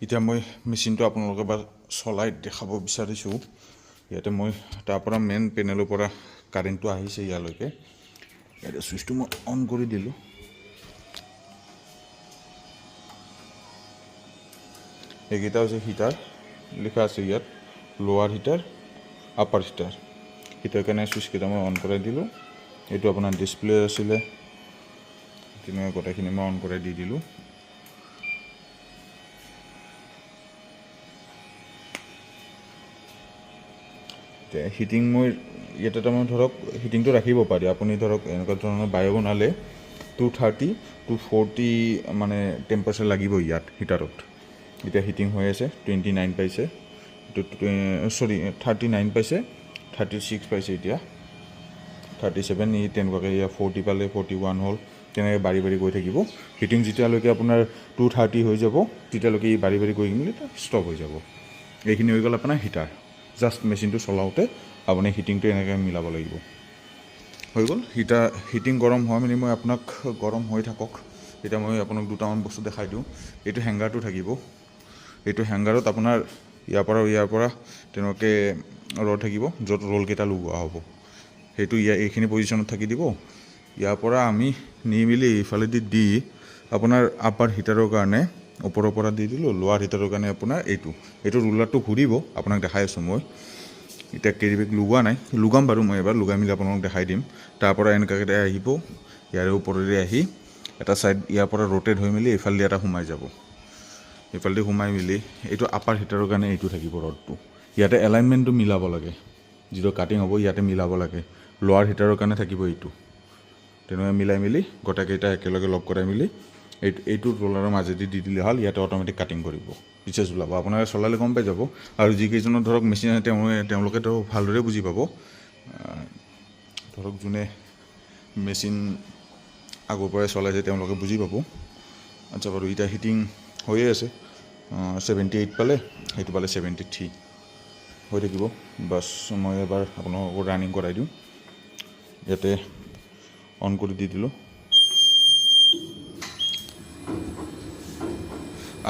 এতিয়া মই মেচিনটো আপোনালোকক এবাৰ চলাই দেখাব বিচাৰিছোঁ। ইয়াতে মই তাৰ পৰা মেইন পেনেলৰ পৰা কাৰেণ্টটো আহিছে ইয়ালৈকে। ইয়াতে চুইচটো মই অন কৰি দিলোঁ। এইকেইটা হৈছে হিটাৰ, লিখা আছে ইয়াত লোৱাৰ হিটাৰ, আপাৰ হিটাৰ। হিটাৰ কাৰণে চুইচকেইটা মই অন কৰাই দিলোঁ। এইটো আপোনাৰ ডিছপ্লে আছিলে, তেনেকৈ গোটেইখিনি মই অন কৰাই দি দিলোঁ। হিটিং মই ইয়াতে তাৰমানে ধৰক হিটিংটো ৰাখিব পাৰি। আপুনি ধৰক এনেকুৱা ধৰণৰ বায়ু বনালে 230 to 40 মানে টেম্পাৰেচাৰ লাগিব ইয়াত হিটাৰত। এতিয়া হিটিং হৈ আছে, 29 পাইছে, 39 পাইছে, 36 পাইছে, এতিয়া 37, ই তেনেকুৱাকৈ ইয়াত 40 পালে, 41 হ'ল, তেনেকৈ বাঢ়ি বাঢ়ি গৈ থাকিব। হিটিং যেতিয়ালৈকে আপোনাৰ 230 হৈ যাব তেতিয়ালৈকে ই বাঢ়ি বাঢ়ি গৈ মেলি ষ্টপ হৈ যাব। এইখিনি হৈ গ'ল আপোনাৰ হিটাৰ। জাষ্ট মেচিনটো চলাওঁতে আপুনি হিটিংটো এনেকৈ মিলাব লাগিব। হৈ গ'ল হিটিং গৰম হোৱা মানে মই আপোনাক গৰম হৈ থাকক। এতিয়া মই আপোনাক দুটামান বস্তু দেখাই দিওঁ। এইটো হেংগাৰটো থাকিব। এইটো হেংগাৰত আপোনাৰ ইয়াৰ পৰা তেনেকুৱাকৈ ৰড থাকিব, য'ত ৰ'লকেইটা লগোৱা হ'ব। সেইটো এইখিনি পজিশ্যনত থাকি দিব। ইয়াৰ পৰা আমি নি মেলি এইফালেদি দি আপোনাৰ আপাৰ হিটাৰৰ কাৰণে ওপৰৰ পৰা দি দিলোঁ, লোৱাৰ হিটাৰৰ কাৰণে আপোনাৰ এইটো ৰুলাৰটো ঘূৰিব। আপোনাক দেখাই আছোঁ মই। এতিয়া কেৰি বেগ লগোৱা নাই, লগাম বাৰু মই এবাৰ লগাই মেলি আপোনালোক দেখাই দিম। তাৰ পৰা এনেকুৱাকৈ আহিব, ইয়াৰে ওপৰেৰে আহি এটা ছাইড ইয়াৰ পৰা ৰোটেট হৈ মেলি এইফালেদি এটা সোমাই যাব। এইফালেদি সোমাই মেলি এইটো আপাৰ হিটাৰৰ কাৰণে এইটো থাকিব ৰডটো। ইয়াতে এলাইনমেণ্টটো মিলাব লাগে, যিটো কাটিং হ'ব ইয়াতে মিলাব লাগে। লোৱাৰ হিটাৰৰ কাৰণে থাকিব এইটো। তেনেকৈ মিলাই মেলি গোটেইকেইটা একেলগে লগ কৰাই মেলি এইটো ৰোলাৰৰ মাজেদি দি দিলে হ'ল। ইয়াতে অট'মেটিক কাটিং কৰিব, পিচেছ ওলাব। আপোনালোকে চলালে গম পাই যাব। আৰু যিকেইজনৰ ধৰক মেচিন আছে তেওঁলোকেতো ভালদৰে বুজি পাব। ধৰক যোনে মেচিন আগৰ পৰাই চলাইছে তেওঁলোকে বুজি পাব। আচ্ছা বাৰু, এতিয়া হিটিং হৈয়ে আছে। 78 পালে, সেইটো পালে 73 হৈ থাকিব। বাছ মই এবাৰ আপোনালোকক ৰানিং কৰাই দিওঁ। ইয়াতে অন কৰি দি দিলোঁ।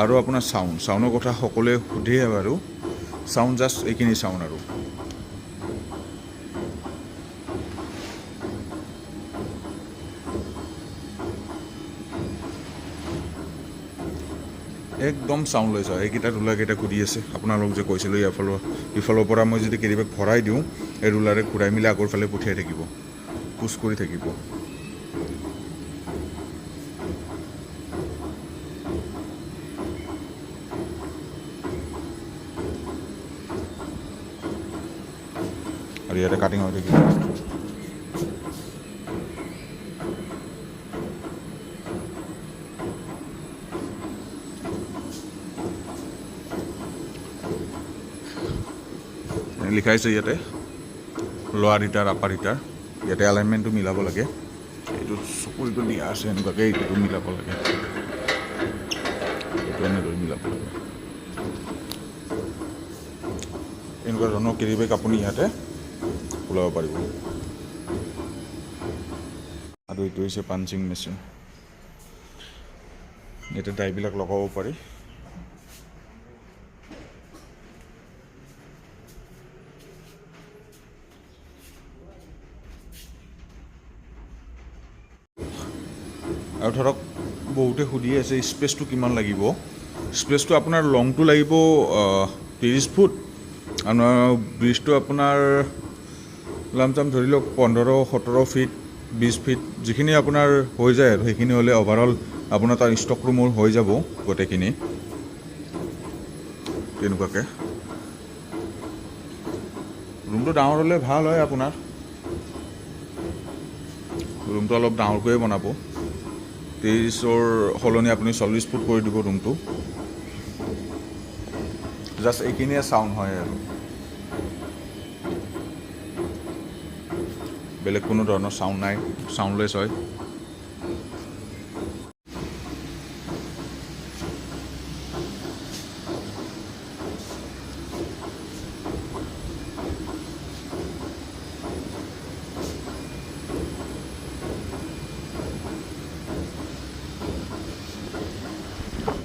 আৰু আপোনাৰ চাউণ্ডৰ কথা সকলোৱে সোধে বাৰু। চাউণ্ড জাষ্ট এইখিনি চাউণ্ড আৰু একদম চাউণ্ড লৈছে। এইকেইটা ৰুলাৰকেইটা ঘূৰি আছে। আপোনালোক যে কৈছিলোঁ ইফালৰ পৰা মই যদি কেৰিবেগ ভৰাই দিওঁ, এই ৰুলাৰে ঘূৰাই মেলি আগৰ ফালে পঠিয়াই থাকিব, পুছ কৰি থাকিব। আৰু ইয়াতে কাটিং হৈ থাকিব। লিখাইছে ইয়াতে লোৱাৰ হিটাৰ, আপাৰ হিটাৰ। ইয়াতে এলাইনমেণ্টটো মিলাব লাগে। এইটো চকুৰিটো দিয়া আছে এনেকুৱাকৈ, এইটো মিলাব লাগে, এইটো এনেদৰে মিলাব লাগে। এনেকুৱা ধৰণৰ কেৰিবেগ আপুনি ইয়াতে ওলাব পাৰিব। আৰু এইটো হৈছে পাঞ্চিং মেচিন। ইয়াতে ডাইবিলাক লগাব পাৰি। আৰু ধৰক বহুতে সুধি আছে স্পেচটো কিমান লাগিব। স্পেচটো আপোনাৰ লংটো লাগিব 30 ফুট, আৰু ব্ৰিজটো আপোনাৰ লামচাম ধৰি লওক 15-17 ফিট, 20 ফিট, যিখিনি আপোনাৰ হৈ যায় আৰু সেইখিনি হ'লে অভাৰঅল আপোনাৰ তাৰ ষ্টক ৰুমৰ হৈ যাব গোটেইখিনি। তেনেকুৱাকৈ ৰুমটো ডাঙৰ হ'লে ভাল হয়। আপোনাৰ ৰুমটো অলপ ডাঙৰকৈয়ে বনাব। 30ৰ সলনি আপুনি 40 ফুট কৰি দিব ৰুমটো। জাষ্ট এইখিনিয়ে চাউণ্ড হয় আৰু বেলেগ কোনো ধৰণৰ চাউণ্ড নাই, চাউণ্ডলেছ হয়।